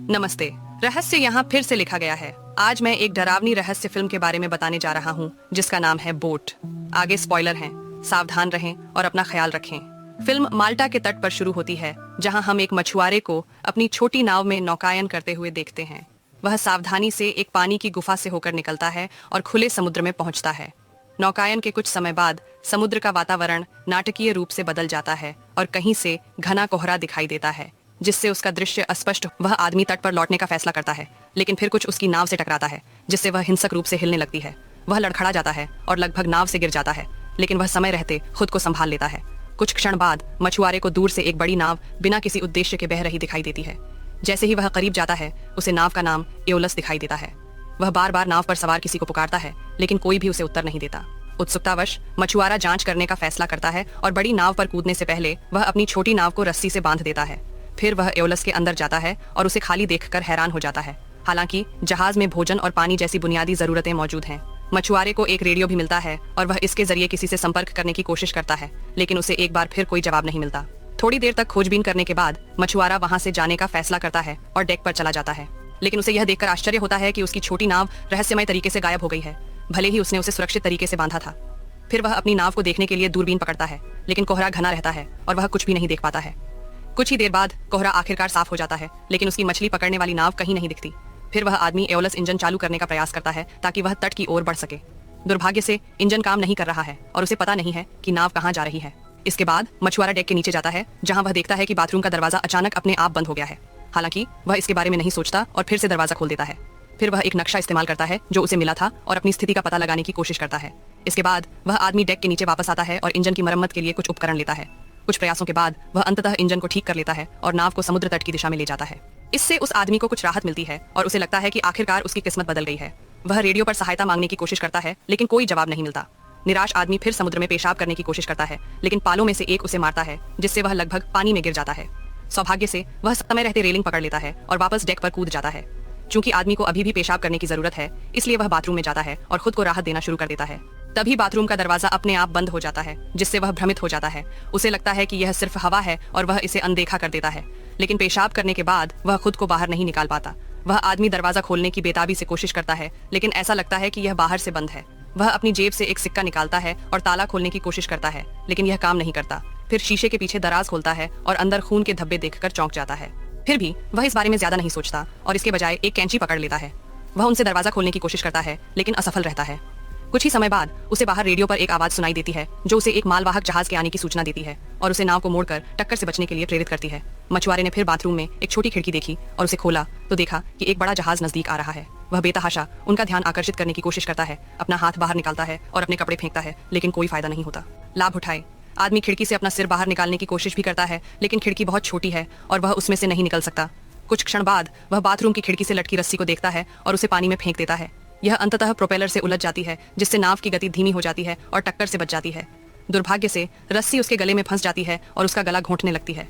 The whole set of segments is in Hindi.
नमस्ते। रहस्य यहाँ फिर से लिखा गया है। आज मैं एक डरावनी रहस्य फिल्म के बारे में बताने जा रहा हूँ जिसका नाम है बोट। आगे स्पॉइलर हैं, सावधान रहें और अपना ख्याल रखें। फिल्म माल्टा के तट पर शुरू होती है जहाँ हम एक मछुआरे को अपनी छोटी नाव में नौकायन करते हुए देखते हैं। वह सावधानी से एक पानी की गुफा से होकर निकलता है और खुले समुद्र में पहुंचता है। नौकायन के कुछ समय बाद समुद्र का वातावरण नाटकीय रूप से बदल जाता है और कहीं से घना कोहरा दिखाई देता है जिससे उसका दृश्य अस्पष्ट। वह आदमी तट पर लौटने का फैसला करता है, लेकिन फिर कुछ उसकी नाव से टकराता है जिससे वह हिंसक रूप से हिलने लगती है। वह लड़खड़ा जाता है और लगभग नाव से गिर जाता है, लेकिन वह समय रहते खुद को संभाल लेता है। कुछ क्षण बाद मछुआरे को दूर से एक बड़ी नाव बिना किसी उद्देश्य के बह रही दिखाई देती है। जैसे ही वह करीब जाता है उसे नाव का नाम एओलस दिखाई देता है। वह बार बार नाव पर सवार किसी को पुकारता है, लेकिन कोई भी उसे उत्तर नहीं देता। उत्सुकतावश मछुआरा जांच करने का फैसला करता है और बड़ी नाव पर कूदने से पहले वह अपनी छोटी नाव को रस्सी से बांध देता है। फिर वह एओलस के अंदर जाता है और उसे खाली देखकर हैरान हो जाता है। हालांकि जहाज में भोजन और पानी जैसी बुनियादी जरूरतें मौजूद हैं। मछुआरे को एक रेडियो भी मिलता है और वह इसके जरिए किसी से संपर्क करने की कोशिश करता है, लेकिन उसे एक बार फिर कोई जवाब नहीं मिलता। थोड़ी देर तक खोजबीन करने के बाद मछुआरा वहां से जाने का फैसला करता है और डेक पर चला जाता है, लेकिन उसे यह देखकर आश्चर्य होता है कि उसकी छोटी नाव रहस्यमय तरीके से गायब हो गई है, भले ही उसने उसे सुरक्षित तरीके से बांधा था। फिर वह अपनी नाव को देखने के लिए दूरबीन पकड़ता है, लेकिन कोहरा घना रहता है और वह कुछ भी नहीं देख पाता है। कुछ ही देर बाद कोहरा आखिरकार साफ हो जाता है, लेकिन उसकी मछली पकड़ने वाली नाव कहीं नहीं दिखती। फिर वह आदमी एओलस इंजन चालू करने का प्रयास करता है ताकि वह तट की ओर बढ़ सके। दुर्भाग्य से इंजन काम नहीं कर रहा है और उसे पता नहीं है कि नाव कहाँ जा रही है। इसके बाद मछुआरा डेक के नीचे जाता है, जहाँ वह देखता है कि बाथरूम का दरवाजा अचानक अपने आप बंद हो गया है। हालांकि वह इसके बारे में नहीं सोचता और फिर से दरवाजा खोल देता है। फिर वह एक नक्शा इस्तेमाल करता है जो उसे मिला था और अपनी स्थिति का पता लगाने की कोशिश करता है। इसके बाद वह आदमी डेक के नीचे वापस आता है और इंजन की मरम्मत के लिए कुछ उपकरण लेता है। कुछ प्रयासों के बाद वह अंततः इंजन को ठीक कर लेता है और नाव को समुद्र तट की दिशा में ले जाता है। इससे उस आदमी को कुछ राहत मिलती है और उसे लगता है कि आखिरकार उसकी किस्मत बदल गई है। वह रेडियो पर सहायता मांगने की कोशिश करता है, लेकिन कोई जवाब नहीं मिलता। निराश आदमी फिर समुद्र में पेशाब करने की कोशिश करता है, लेकिन पालों में से एक उसे मारता है जिससे वह लगभग पानी में गिर जाता है। सौभाग्य से वह समय रहते रेलिंग पकड़ लेता है और वापस डेक पर कूद जाता है। चूंकि आदमी को अभी भी पेशाब करने की जरूरत है, इसलिए वह बाथरूम में जाता है और खुद को राहत देना शुरू कर देता है। तभी बाथरूम का दरवाजा अपने आप बंद हो जाता है, जिससे वह भ्रमित हो जाता है। उसे लगता है कि यह सिर्फ हवा है और वह इसे अनदेखा कर देता है, लेकिन पेशाब करने के बाद वह खुद को बाहर नहीं निकाल पाता। वह आदमी दरवाजा खोलने की बेताबी से कोशिश करता है, लेकिन ऐसा लगता है कि यह बाहर से बंद है। वह अपनी जेब से एक सिक्का निकालता है और ताला खोलने की कोशिश करता है, लेकिन यह काम नहीं करता। फिर शीशे के पीछे दराज खोलता है और अंदर खून के धब्बे देखकर चौंक जाता है। फिर भी वह इस बारे में ज्यादा नहीं सोचता और इसके बजाय एक कैंची पकड़ लेता है। वह उनसे दरवाजा खोलने की कोशिश करता है, लेकिन असफल रहता है। कुछ ही समय बाद उसे बाहर रेडियो पर एक आवाज सुनाई देती है जो उसे एक मालवाहक जहाज के आने की सूचना देती है और उसे नाव को मोड़कर टक्कर से बचने के लिए प्रेरित करती है। मछुआरे ने फिर बाथरूम में एक छोटी खिड़की देखी और उसे खोला तो देखा कि एक बड़ा जहाज नजदीक आ रहा है। वह बेतहाशा उनका ध्यान आकर्षित करने की कोशिश करता है, अपना हाथ बाहर निकालता है और अपने कपड़े फेंकता है, लेकिन कोई फायदा नहीं होता। लाभ उठाए आदमी खिड़की से अपना सिर बाहर निकालने की कोशिश भी करता है, लेकिन खिड़की बहुत छोटी है और वह उसमें से नहीं निकल सकता। कुछ क्षण बाद वह बाथरूम की खिड़की से लटकी रस्सी को देखता है और उसे पानी में फेंक देता है। यह अंततः प्रोपेलर से उलझ जाती है, जिससे नाव की गति धीमी हो जाती है और टक्कर से बच जाती है। दुर्भाग्य से रस्सी उसके गले में फंस जाती है और उसका गला घोंटने लगती है।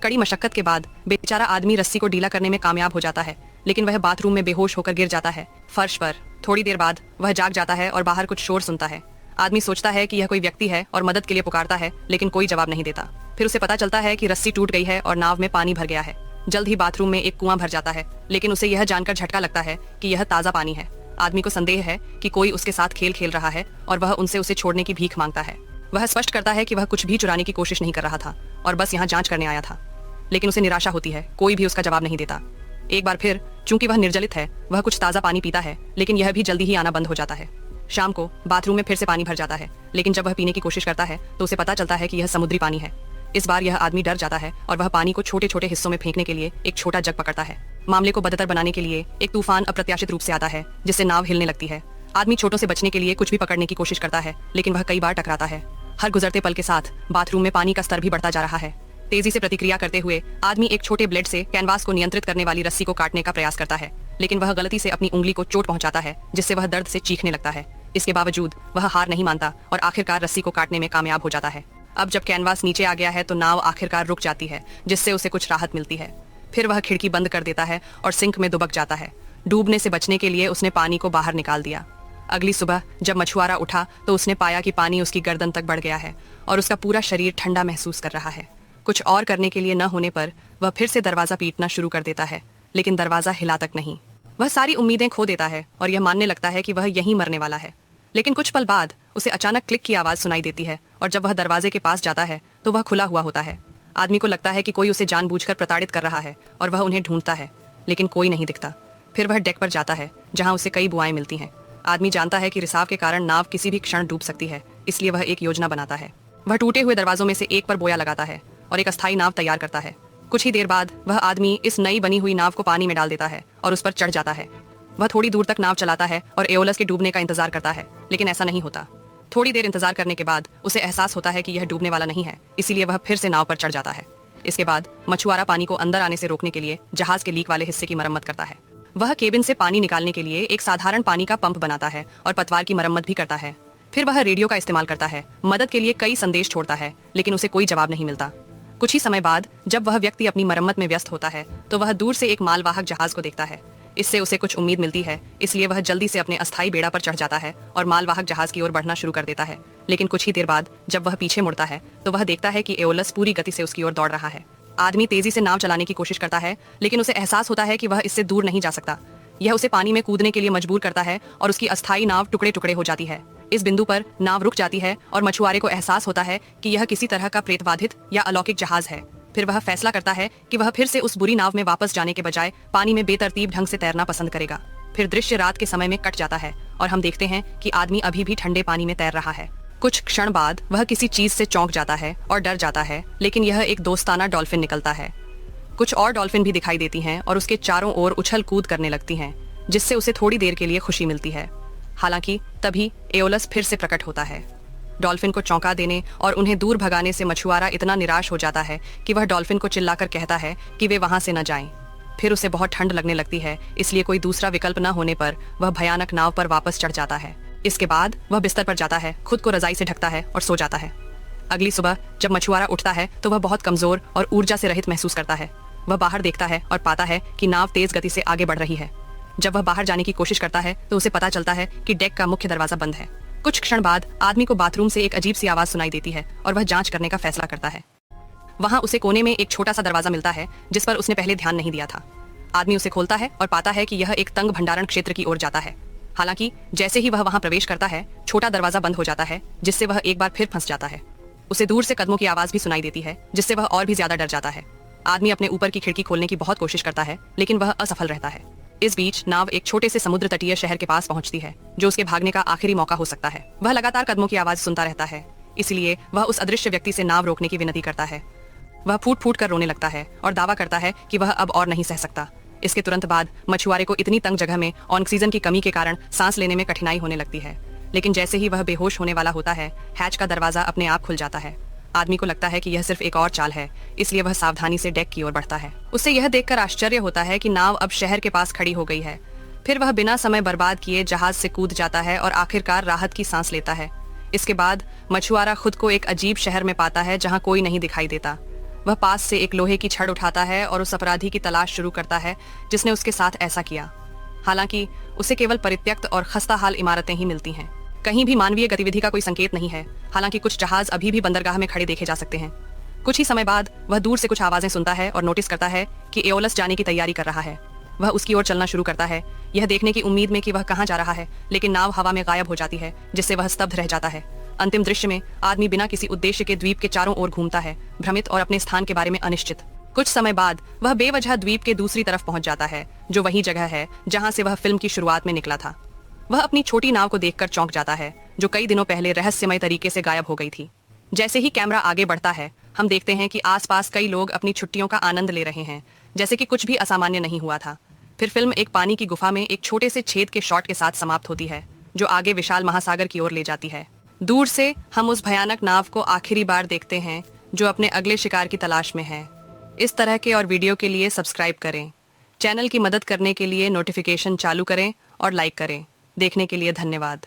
कड़ी मशक्कत के बाद बेचारा आदमी रस्सी को ढीला करने में कामयाब हो जाता है, लेकिन वह बाथरूम में बेहोश होकर गिर जाता है फर्श पर। थोड़ी देर बाद वह जाग जाता है और बाहर कुछ शोर सुनता है। आदमी सोचता है कि यह कोई व्यक्ति है और मदद के लिए पुकारता है, लेकिन कोई जवाब नहीं देता। फिर उसे पता चलता है कि रस्सी टूट गई है और नाव में पानी भर गया है। जल्द ही बाथरूम में एक कुआं भर जाता है, लेकिन उसे यह जानकर झटका लगता है कि यह ताज़ा पानी है। आदमी को संदेह है कि कोई उसके साथ खेल खेल रहा है और वह उनसे उसे छोड़ने की भीख मांगता है। वह स्पष्ट करता है कि वह कुछ भी चुराने की कोशिश नहीं कर रहा था और बस यहाँ जांच करने आया था, लेकिन उसे निराशा होती है। कोई भी उसका जवाब नहीं देता। एक बार फिर चूंकि वह निर्जलित है, वह कुछ ताज़ा पानी पीता है, लेकिन यह भी जल्दी ही आना बंद हो जाता है। शाम को बाथरूम में फिर से पानी भर जाता है, लेकिन जब वह पीने की कोशिश करता है तो उसे पता चलता है कि यह समुद्री पानी है। इस बार यह आदमी डर जाता है और वह पानी को छोटे छोटे हिस्सों में फेंकने के लिए एक छोटा जग पकड़ता है। मामले को बदतर बनाने के लिए एक तूफान अप्रत्याशित रूप से आता है, जिससे नाव हिलने लगती है। आदमी छोटों से बचने के लिए कुछ भी पकड़ने की कोशिश करता है, लेकिन वह कई बार टकराता है। हर गुजरते पल के साथ बाथरूम में पानी का स्तर भी बढ़ता जा रहा है। तेजी से प्रतिक्रिया करते हुए आदमी एक छोटे ब्लेड से कैनवास को नियंत्रित करने वाली रस्सी को काटने का प्रयास करता है, लेकिन वह गलती से अपनी उंगली को चोट पहुंचाता है, जिससे वह दर्द से चीखने लगता है। इसके बावजूद वह हार नहीं मानता और आखिरकार रस्सी को काटने में कामयाब हो जाता है। अब जब कैनवास नीचे आ गया है तो नाव आखिरकार रुक जाती है, जिससे उसे कुछ राहत मिलती है। फिर वह खिड़की बंद कर देता है और सिंक में दुबक जाता है। डूबने से बचने के लिए उसने पानी को बाहर निकाल दिया। अगली सुबह जब मछुआरा उठा तो उसने पाया कि पानी उसकी गर्दन तक बढ़ गया है और उसका पूरा शरीर ठंडा महसूस कर रहा है। कुछ और करने के लिए न होने पर वह फिर से दरवाजा पीटना शुरू कर देता है, लेकिन दरवाजा हिला तक नहीं। वह सारी उम्मीदें खो देता है और यह मानने लगता है कि वह यहीं मरने वाला है। लेकिन कुछ पल बाद उसे अचानक क्लिक की आवाज सुनाई देती है और जब वह दरवाजे के पास जाता है तो वह खुला हुआ होता है। आदमी को लगता है कि कोई उसे जानबूझकर प्रताड़ित कर रहा है और वह उन्हें ढूंढता है, लेकिन कोई नहीं दिखता। फिर वह डेक पर जाता है जहां उसे कई बुआएं मिलती हैं। आदमी जानता है कि रिसाव के कारण नाव किसी भी क्षण डूब सकती है, इसलिए वह एक योजना बनाता है। वह टूटे हुए दरवाजों में से एक पर बोया लगाता है और एक अस्थायी नाव तैयार करता है। कुछ ही देर बाद वह आदमी इस नई बनी हुई नाव को पानी में डाल देता है और उस पर चढ़ जाता है। वह थोड़ी दूर तक नाव चलाता है और एओलस के डूबने का इंतजार करता है, लेकिन ऐसा नहीं होता। थोड़ी देर इंतजार करने के बाद उसे एहसास होता है कि यह डूबने वाला नहीं है, इसीलिए वह फिर से नाव पर चढ़ जाता है। इसके बाद मछुआरा पानी को अंदर आने से रोकने के लिए जहाज के लीक वाले हिस्से की मरम्मत करता है। वह केबिन से पानी निकालने के लिए एक साधारण पानी का पंप बनाता है और पतवार की मरम्मत भी करता है। फिर वह रेडियो का इस्तेमाल करता है, मदद के लिए कई संदेश छोड़ता है, लेकिन उसे कोई जवाब नहीं मिलता। कुछ ही समय बाद जब वह व्यक्ति अपनी मरम्मत में व्यस्त होता है तो वह दूर से एक मालवाहक जहाज को देखता है। इससे उसे कुछ उम्मीद मिलती है, इसलिए वह जल्दी से अपने अस्थायी बेड़ा पर चढ़ जाता है और मालवाहक जहाज की ओर बढ़ना शुरू कर देता है। लेकिन कुछ ही देर बाद जब वह पीछे मुड़ता है तो वह देखता है कि एओलस पूरी गति से उसकी ओर दौड़ रहा है। आदमी तेजी से नाव चलाने की कोशिश करता है, लेकिन उसे एहसास होता है कि वह इससे दूर नहीं जा सकता। यह उसे पानी में कूदने के लिए मजबूर करता है और उसकी अस्थायी नाव टुकड़े टुकड़े हो जाती है। इस बिंदु पर नाव रुक जाती है और मछुआरे को एहसास होता है कि यह किसी तरह का प्रेतबाधित या अलौकिक जहाज है। फिर वह फैसला करता है कि वह फिर से उस बुरी नाव में वापस जाने के बजाय पानी में बेतरतीब ढंग से तैरना पसंद करेगा। फिर दृश्य रात के समय में कट जाता है और हम देखते हैं कि आदमी अभी भी ठंडे पानी में तैर रहा है। कुछ क्षण बाद वह किसी चीज से चौंक जाता है और डर जाता है, लेकिन यह एक दोस्ताना डॉल्फिन निकलता है। कुछ और डॉल्फिन भी दिखाई देती हैं और उसके चारों ओर उछल कूद करने लगती हैं, जिससे उसे थोड़ी देर के लिए खुशी मिलती है। हालांकि तभी एओलस फिर से प्रकट होता है। डॉल्फिन को चौंका देने और उन्हें दूर भगाने से मछुआरा इतना निराश हो जाता है कि वह डॉल्फिन को चिल्लाकर कहता है कि वे वहां से न जाएं। फिर उसे बहुत ठंड लगने लगती है, इसलिए कोई दूसरा विकल्प न होने पर वह भयानक नाव पर वापस चढ़ जाता है। इसके बाद वह बिस्तर पर जाता है, खुद को रजाई से ढकता है और सो जाता है। अगली सुबह जब मछुआरा उठता है तो वह बहुत कमजोर और ऊर्जा से रहित महसूस करता है। वह बाहर देखता है और पाता है कि नाव तेज गति से आगे बढ़ रही है। जब वह बाहर जाने की कोशिश करता है तो उसे पता चलता है कि डेक का मुख्य दरवाजा बंद है। कुछ क्षण बाद आदमी को बाथरूम से एक अजीब सी आवाज सुनाई देती है और वह जांच करने का फैसला करता है। वहां उसे कोने में एक छोटा सा दरवाजा मिलता है जिस पर उसने पहले ध्यान नहीं दिया था। आदमी उसे खोलता है और पाता है कि यह एक तंग भंडारण क्षेत्र की ओर जाता है। हालांकि जैसे ही वह वहां प्रवेश करता है, छोटा दरवाजा बंद हो जाता है, जिससे वह एक बार फिर फंस जाता है। उसे दूर से कदमों की आवाज भी सुनाई देती है, जिससे वह और भी ज्यादा डर जाता है। आदमी अपने ऊपर की खिड़की खोलने की बहुत कोशिश करता है, लेकिन वह असफल रहता है। इस बीच नाव एक छोटे से समुद्र तटीय शहर के पास पहुंचती है, जो उसके भागने का आखिरी मौका हो सकता है। वह लगातार कदमों की आवाज सुनता रहता है, इसलिए वह उस अदृश्य व्यक्ति से नाव रोकने की विनती करता है। वह फूट फूट कर रोने लगता है और दावा करता है कि वह अब और नहीं सह सकता। इसके तुरंत बाद मछुआरे को इतनी तंग जगह में ऑक्सीजन की कमी के कारण सांस लेने में कठिनाई होने लगती है। लेकिन जैसे ही वह बेहोश होने वाला होता है, हैच का दरवाजा अपने आप खुल जाता है। आदमी को लगता है कि यह सिर्फ एक और चाल है, इसलिए वह सावधानी से डेक की ओर बढ़ता है। उसे यह देखकर आश्चर्य होता है कि नाव अब शहर के पास खड़ी हो गई है। फिर वह बिना समय बर्बाद किए जहाज से कूद जाता है और आखिरकार राहत की सांस लेता है। इसके बाद मछुआरा खुद को एक अजीब शहर में पाता है जहाँ कोई नहीं दिखाई देता। वह पास से एक लोहे की छड़ उठाता है और उस अपराधी की तलाश शुरू करता है जिसने उसके साथ ऐसा किया। हालांकि उसे केवल परित्यक्त और खस्ताहाल इमारतें ही मिलती हैं। कहीं भी मानवीय गतिविधि का कोई संकेत नहीं है। हालांकि कुछ जहाज अभी भी बंदरगाह में खड़े देखे जा सकते हैं। कुछ ही समय बाद वह दूर से कुछ आवाजें सुनता है और नोटिस करता है कि एओलस जाने की तैयारी कर रहा है। वह उसकी ओर चलना शुरू करता है, यह देखने की उम्मीद में कि वह कहाँ जा रहा है, लेकिन नाव हवा में गायब हो जाती है, जिससे वह स्तब्ध रह जाता है। अंतिम दृश्य में आदमी बिना किसी उद्देश्य के द्वीप के चारों ओर घूमता है, भ्रमित और अपने स्थान के बारे में अनिश्चित। कुछ समय बाद वह बेवजह द्वीप के दूसरी तरफ पहुंच जाता है, जो वही जगह है जहां से वह फिल्म की शुरुआत में निकला था। वह अपनी छोटी नाव को देखकर चौंक जाता है, जो कई दिनों पहले रहस्यमय तरीके से गायब हो गई थी। जैसे ही कैमरा आगे बढ़ता है, हम देखते हैं कि आसपास कई लोग अपनी छुट्टियों का आनंद ले रहे हैं, जैसे कि कुछ भी असामान्य नहीं हुआ था। फिर फिल्म एक पानी की गुफा में एक छोटे से छेद के शॉट के साथ समाप्त होती है, जो आगे विशाल महासागर की ओर ले जाती है। दूर से हम उस भयानक नाव को आखिरी बार देखते हैं, जो अपने अगले शिकार की तलाश में है। इस तरह के और वीडियो के लिए सब्सक्राइब करें। चैनल की मदद करने के लिए नोटिफिकेशन चालू करें और लाइक करें। देखने के लिए धन्यवाद।